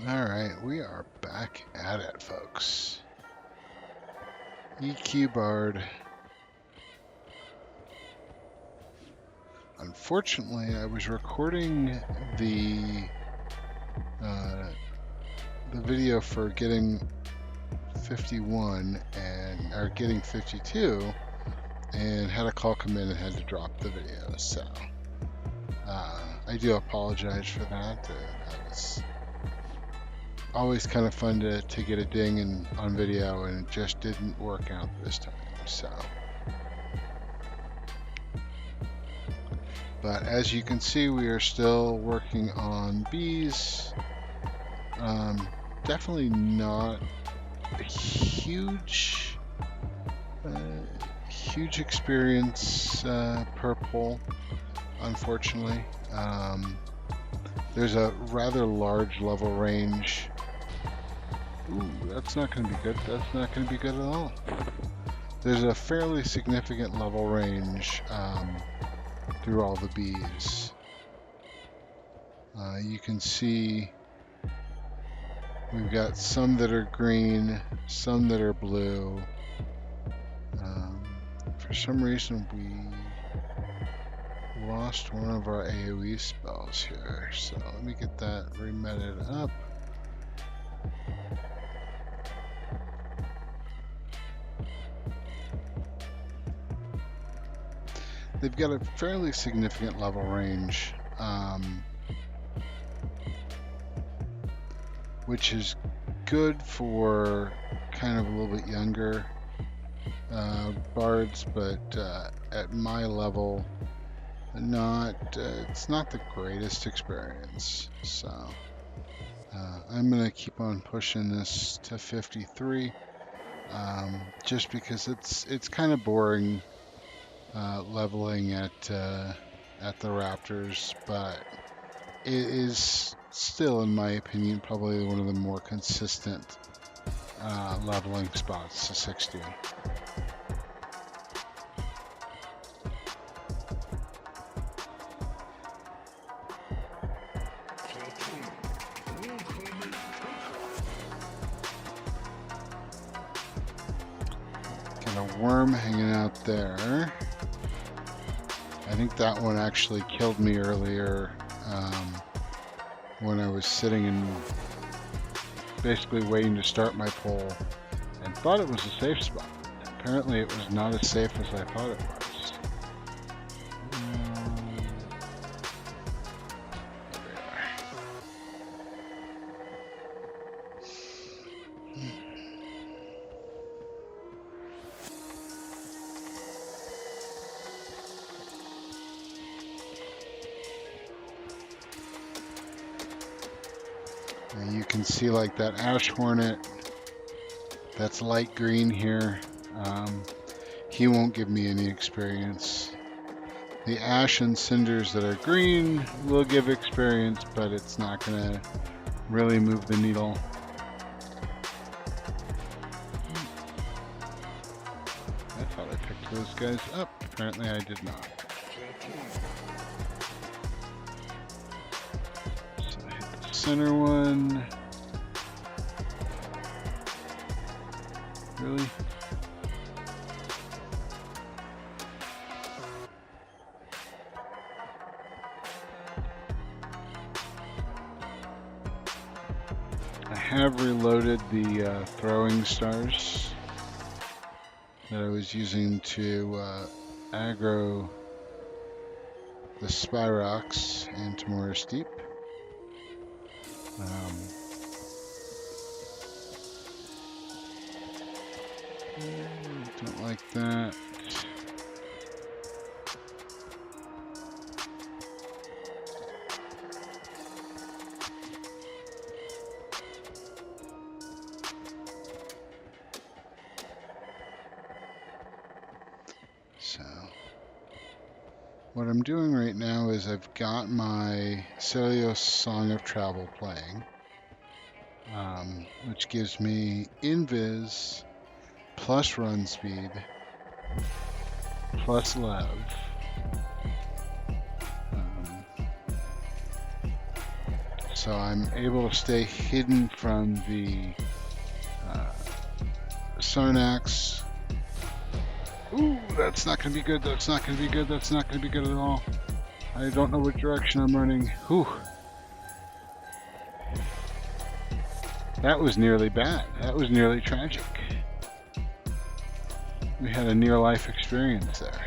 Alright, we are back at it, folks. EQ Bard. Unfortunately, I was recording the video for getting 51 or getting 52, and had a call come in and had to drop the video. So I do apologize for that. That was always kind of fun to get a ding on video, and it just didn't work out this time. So, but as you can see, we are still working on bees. Definitely not a huge experience per pull, unfortunately. There's a rather large level range. Ooh, that's not going to be good. That's not going to be good at all. There's a fairly significant level range through all the bees. You can see we've got some that are green, some that are blue. For some reason, we lost one of our AoE spells here, so let me get that remitted up. They've got a fairly significant level range, which is good for kind of a little bit younger bards, but at my level, it's not the greatest experience. So I'm gonna keep on pushing this to 53, just because it's kind of boring leveling at the Raptors, but it is still, in my opinion, probably one of the more consistent leveling spots to 60. Got a worm hanging out there. I think that one actually killed me earlier when I was sitting and basically waiting to start my pull and thought it was a safe spot. Apparently it was not as safe as I thought it was. You can see like that ash hornet, that's light green here. He won't give me any experience. The ash and cinders that are green will give experience, but it's not going to really move the needle. I thought I picked those guys up. Apparently I did not. So I hit the center one. Really? I have reloaded the throwing stars that I was using to aggro the Spyrox and Tamora Steep. Don't like that. So what I'm doing right now is I've got my Celios Song of Travel playing, which gives me invis plus run speed plus lev. So I'm able to stay hidden from the Sarnax. Ooh, that's not going to be good. That's not going to be good. That's not going to be good at all. I don't know what direction I'm running. Whew. That was nearly bad. That was nearly tragic. We had a near-life experience there.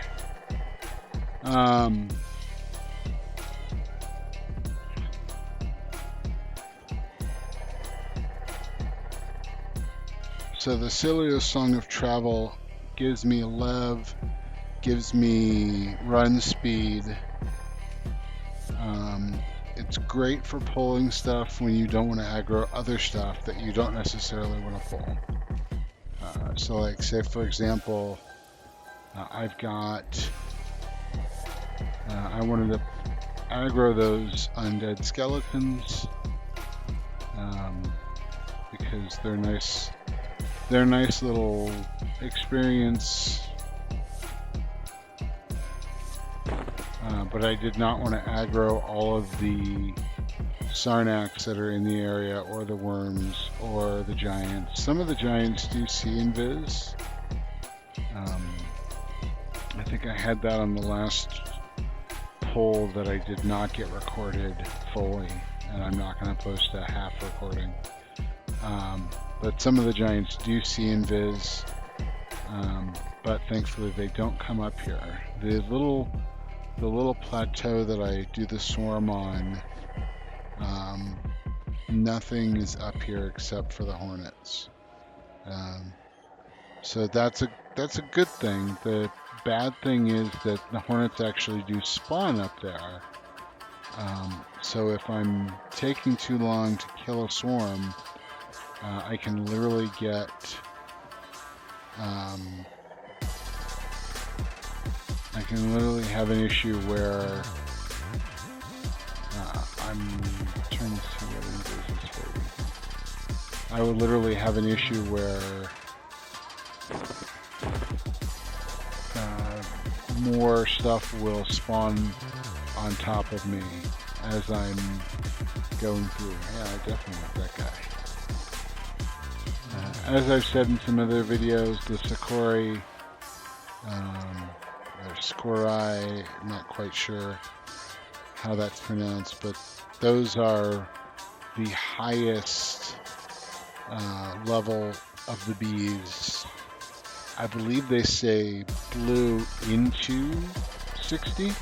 So the Cilio Song of Travel gives me lev, gives me run speed. It's great for pulling stuff when you don't want to aggro other stuff that you don't necessarily want to pull. So like say for example, I've got, I wanted to aggro those undead skeletons because they're nice. They're a nice little experience, but I did not want to aggro all of the Sarnax that are in the area, or the worms, or the giants. Some of the giants do see invis. I think I had that on the last poll that I did not get recorded fully, and I'm not going to post a half recording. But some of the giants do see invis, but thankfully they don't come up here. The little plateau that I do the swarm on, nothing is up here except for the hornets. So that's a good thing. The bad thing is that the hornets actually do spawn up there. So if I'm taking too long to kill a swarm, I can literally get I can literally have an issue where I'm trying to see what it is for. I would literally have an issue where more stuff will spawn on top of me as I'm going through. Yeah, I definitely want that guy. As I've said in some other videos, the Sakori, or Skorai, I'm not quite sure how that's pronounced, but those are the highest level of the bees. I believe they say blue into 60.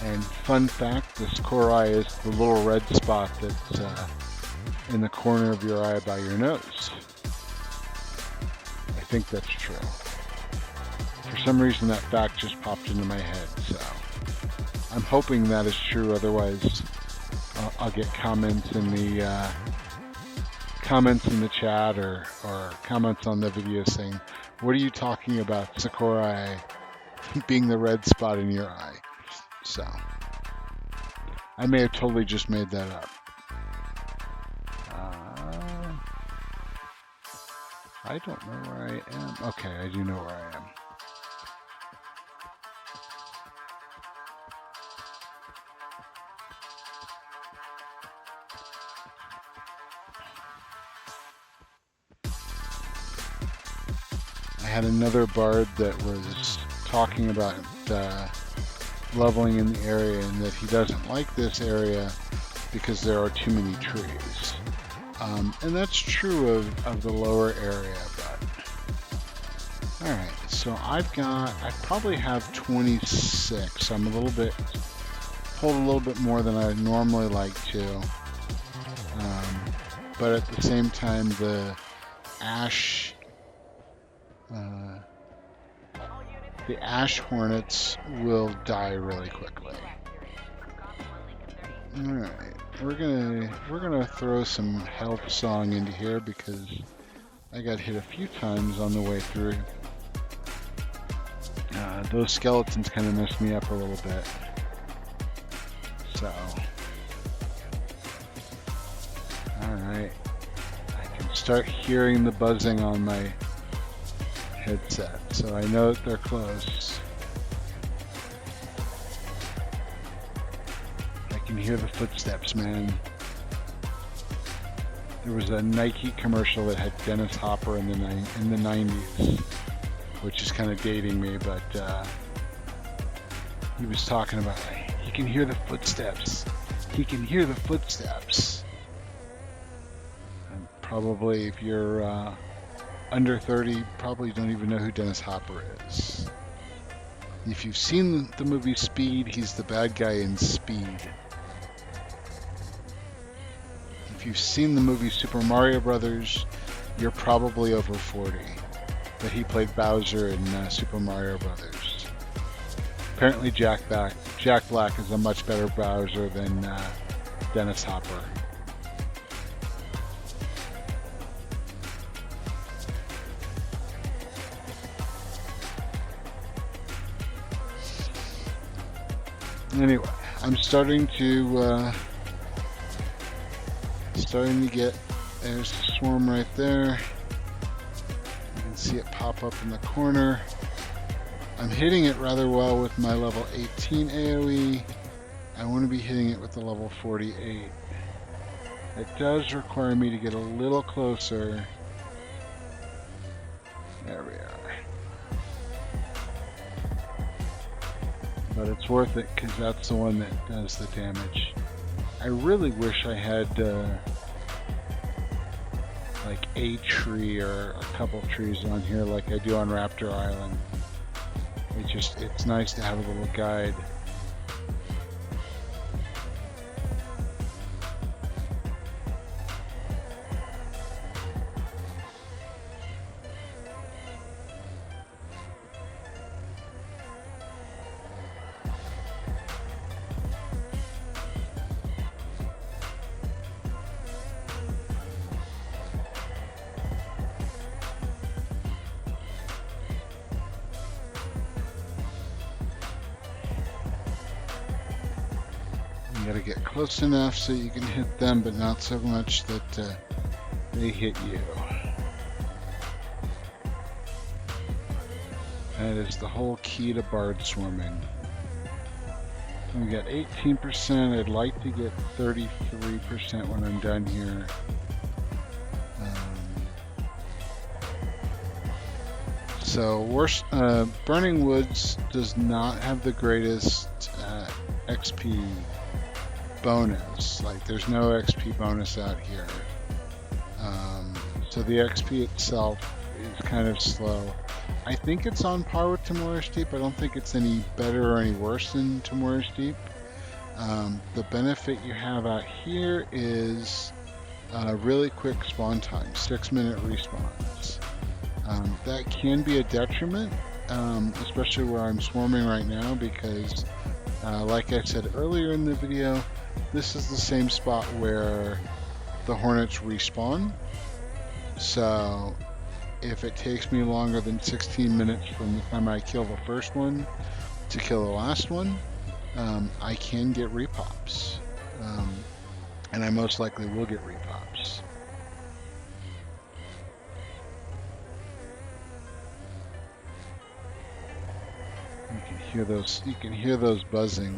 And fun fact, the Skorai is the little red spot that's in the corner of your eye by your nose. I think that's true. For some reason that fact just popped into my head, so I'm hoping that is true, otherwise I'll get comments in the chat or comments on the video saying, what are you talking about, Sakurai being the red spot in your eye? So I may have totally just made that up. I don't know where I am. Okay, I do know where I am. I had another bard that was talking about leveling in the area, and that he doesn't like this area because there are too many trees. And that's true of the lower area, but alright, so I probably have 26. I'm pulled a little bit more than I normally like to. But at the same time, the ash hornets will die really quickly. Alright, we're gonna throw some health song into here because I got hit a few times on the way through. Those skeletons kind of messed me up a little bit. So, alright, I can start hearing the buzzing on my headset, so I know that they're close. hear the footsteps, man. There was a Nike commercial that had Dennis Hopper in the 90s, which is kind of dating me, but he was talking about, he can hear the footsteps. He can hear the footsteps. And probably if you're under 30, probably don't even know who Dennis Hopper is. If you've seen the movie Speed, he's the bad guy in Speed. If you've seen the movie Super Mario Brothers, you're probably over 40. But he played Bowser in Super Mario Brothers. Apparently Jack Black is a much better Bowser than Dennis Hopper. Anyway, I'm starting to get, there's the swarm right there. You can see it pop up in the corner. I'm hitting it rather well with my level 18 AoE. I want to be hitting it with the level 48. It does require me to get a little closer. There we are. But it's worth it because that's the one that does the damage. I really wish I had like a tree or a couple trees on here like I do on Raptor Island. It's nice to have a little guide. You gotta get close enough so you can hit them, but not so much that they hit you. That is the whole key to bard swarming. So we got 18%. I'd like to get 33% when I'm done here. Burning Woods does not have the greatest XP bonus. Like, there's no XP bonus out here. So the XP itself is kind of slow. I think it's on par with Tomorrow's Deep. I don't think it's any better or any worse than Tomorrow's Deep. The benefit you have out here is really quick spawn time, 6-minute respawns. That can be a detriment, especially where I'm swarming right now, because like I said earlier in the video, this is the same spot where the hornets respawn. So if it takes me longer than 16 minutes from the time I kill the first one to kill the last one, I can get repops. And I most likely will get repops. You can hear those buzzing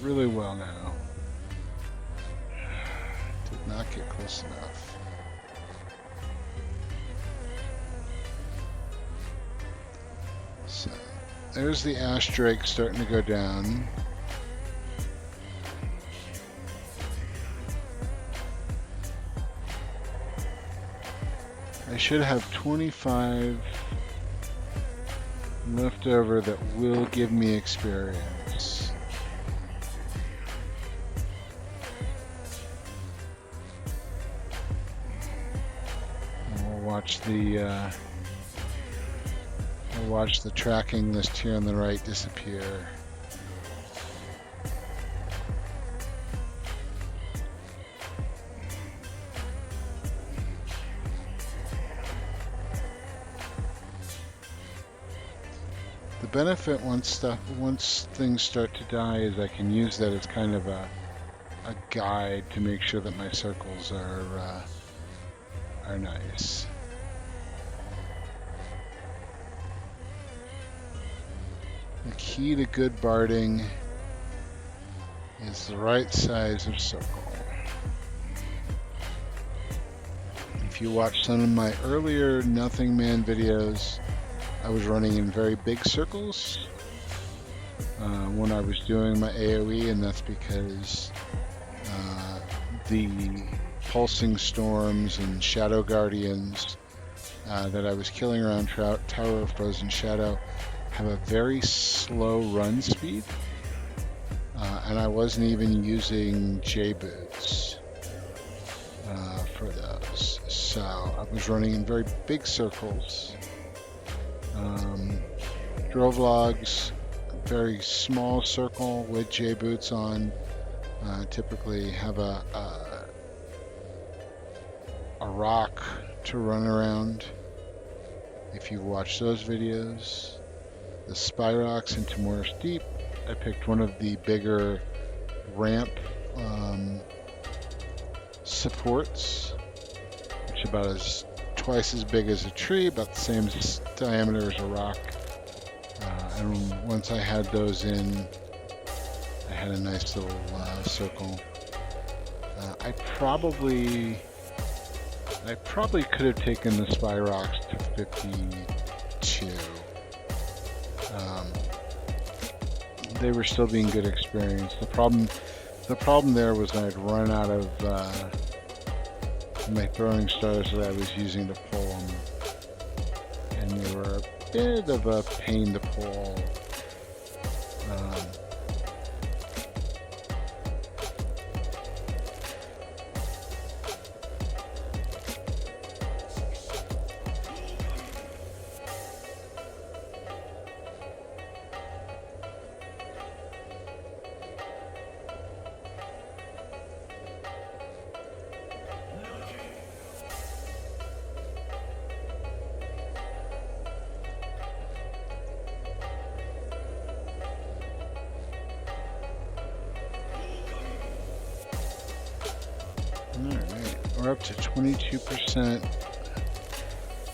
really well now. Did not get close enough. So there's the ash drake starting to go down. I should have 25 left over that will give me experience. And we'll watch the tracking list here on the right disappear. The benefit once things start to die is I can use that as kind of a guide to make sure that my circles are nice. The key to good barding is the right size of circle. If you watch some of my earlier Nothingman videos, I was running in very big circles when I was doing my AoE, and that's because the pulsing storms and shadow guardians that I was killing around Tower of Frozen Shadow have a very slow run speed, and I wasn't even using J-boots for those. So I was running in very big circles. Drove logs, very small circle with J-boots on. Typically have a rock to run around. If you watch those videos, the Spyrox into Morris Deep, I picked one of the bigger ramp supports, which is about twice as big as a tree, about the same diameter as a rock. And once I had those in, I had a nice little circle. I probably could have taken the Spyrox to 52. They were still being good experience. The problem there was I'd run out of my throwing stars that I was using to pull them, and they were a bit of a pain to pull. Alright, we're up to 22%.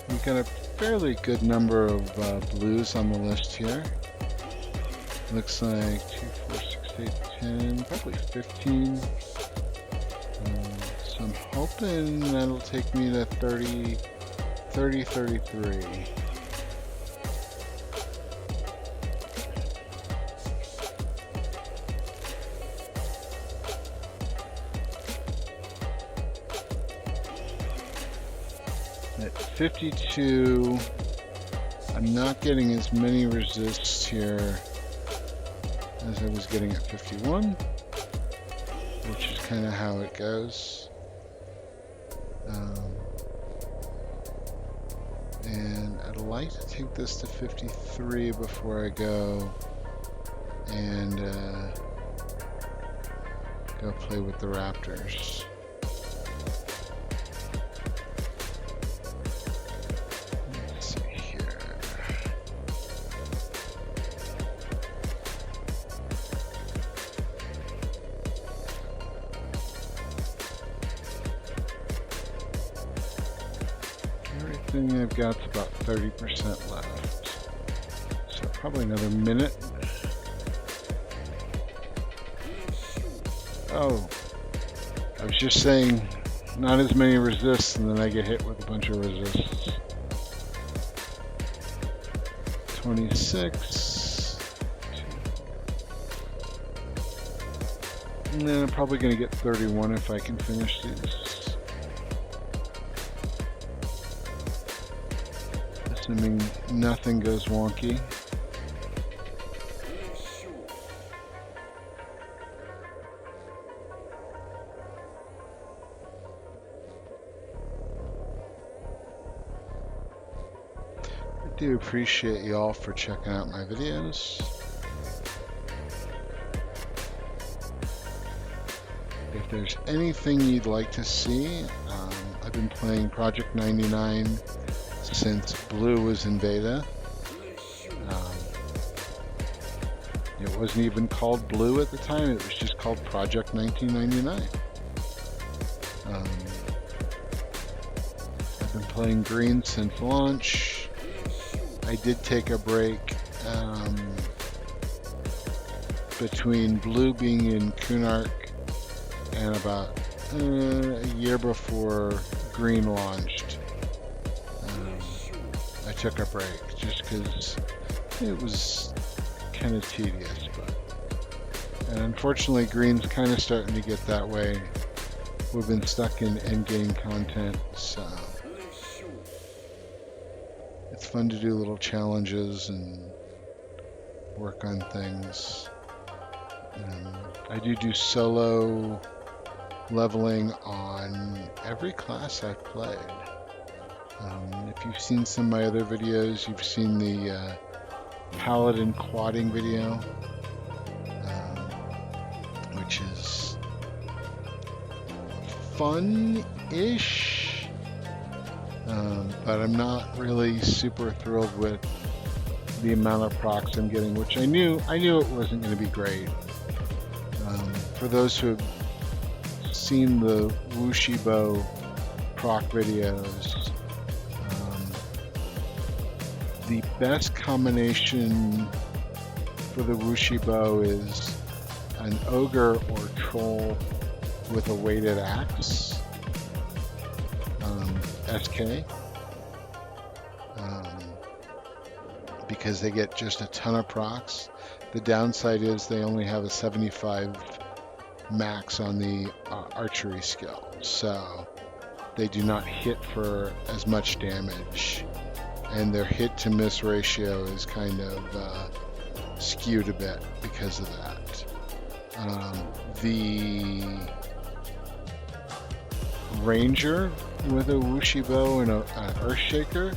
We got a fairly good number of blues on the list here. Looks like 2, 4, 6, 8, 10, probably 15. So I'm hoping that'll take me to 30, 33. At 52, I'm not getting as many resists here as I was getting at 51, which is kind of how it goes. And I'd like to take this to 53 before I go and go play with the raptors. Everything I've got's about 30% left. So probably another minute. Oh, I was just saying not as many resists, and then I get hit with a bunch of resists. 26. And then I'm probably going to get 31 if I can finish these. Assuming nothing goes wonky. I do appreciate you all for checking out my videos. If there's anything you'd like to see, I've been playing Project 99 since Blue was in beta. It wasn't even called Blue at the time, it was just called Project 1999. I've been playing Green since launch. I did take a break between blue being in Kunark and about a year before green launched. I took a break just because it was kind of tedious, and unfortunately green's kind of starting to get that way. We've been stuck in endgame content, so it's fun to do little challenges and work on things. I do solo leveling on every class I've played. If you've seen some of my other videos, you've seen the Paladin quadding video, which is fun-ish, but I'm not really super thrilled with the amount of procs I'm getting, which I knew it wasn't going to be great. For those who have seen the Wushibo proc videos, the best combination for the Wushibo is an ogre or troll with a weighted axe, SK, because they get just a ton of procs. The downside is they only have a 75 max on the archery skill, so they do not hit for as much damage, and their hit to miss ratio is kind of skewed a bit because of that. The ranger with a Wushibo and an Earthshaker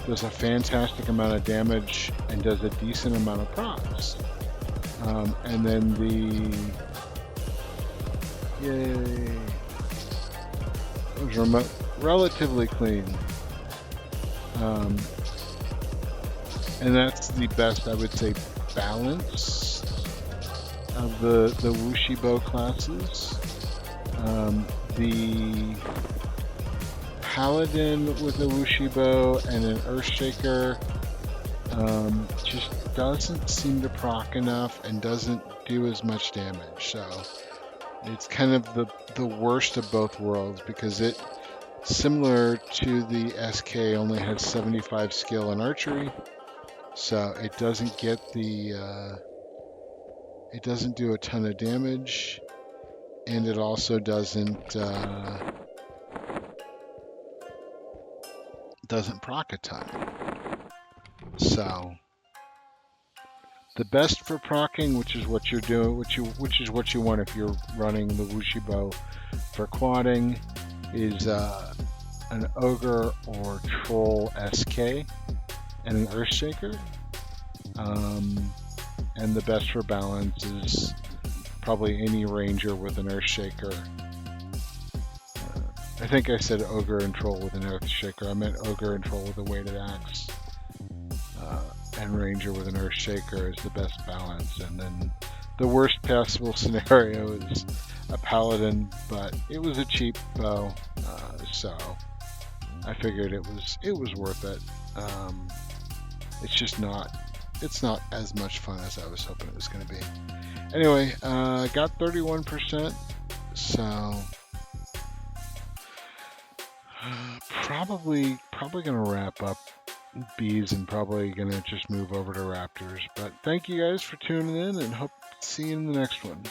does a fantastic amount of damage and does a decent amount of procs. And then it was relatively clean. And that's the best, I would say, balance of the Wushibo classes. The Paladin with a Wushibo and an Earthshaker just doesn't seem to proc enough and doesn't do as much damage. So it's kind of the worst of both worlds, because it, similar to the SK, only has 75 skill in archery, so it doesn't get it doesn't do a ton of damage, and it also doesn't proc a ton. So the best for procking, which is what you're doing, which is what you want if you're running the Wushibo for quadding, is an ogre or troll SK and an Earthshaker. And the best for balance is probably any ranger with an Earthshaker. I think I said ogre and troll with an Earthshaker. I meant ogre and troll with a weighted axe. And ranger with an Earthshaker is the best balance. And then the worst possible scenario is a paladin, but it was a cheap bow, so I figured it was worth it. It's not as much fun as I was hoping it was going to be. Anyway, got 31%, so probably going to wrap up bees and probably going to just move over to raptors. But thank you guys for tuning in, and hope to see you in the next one.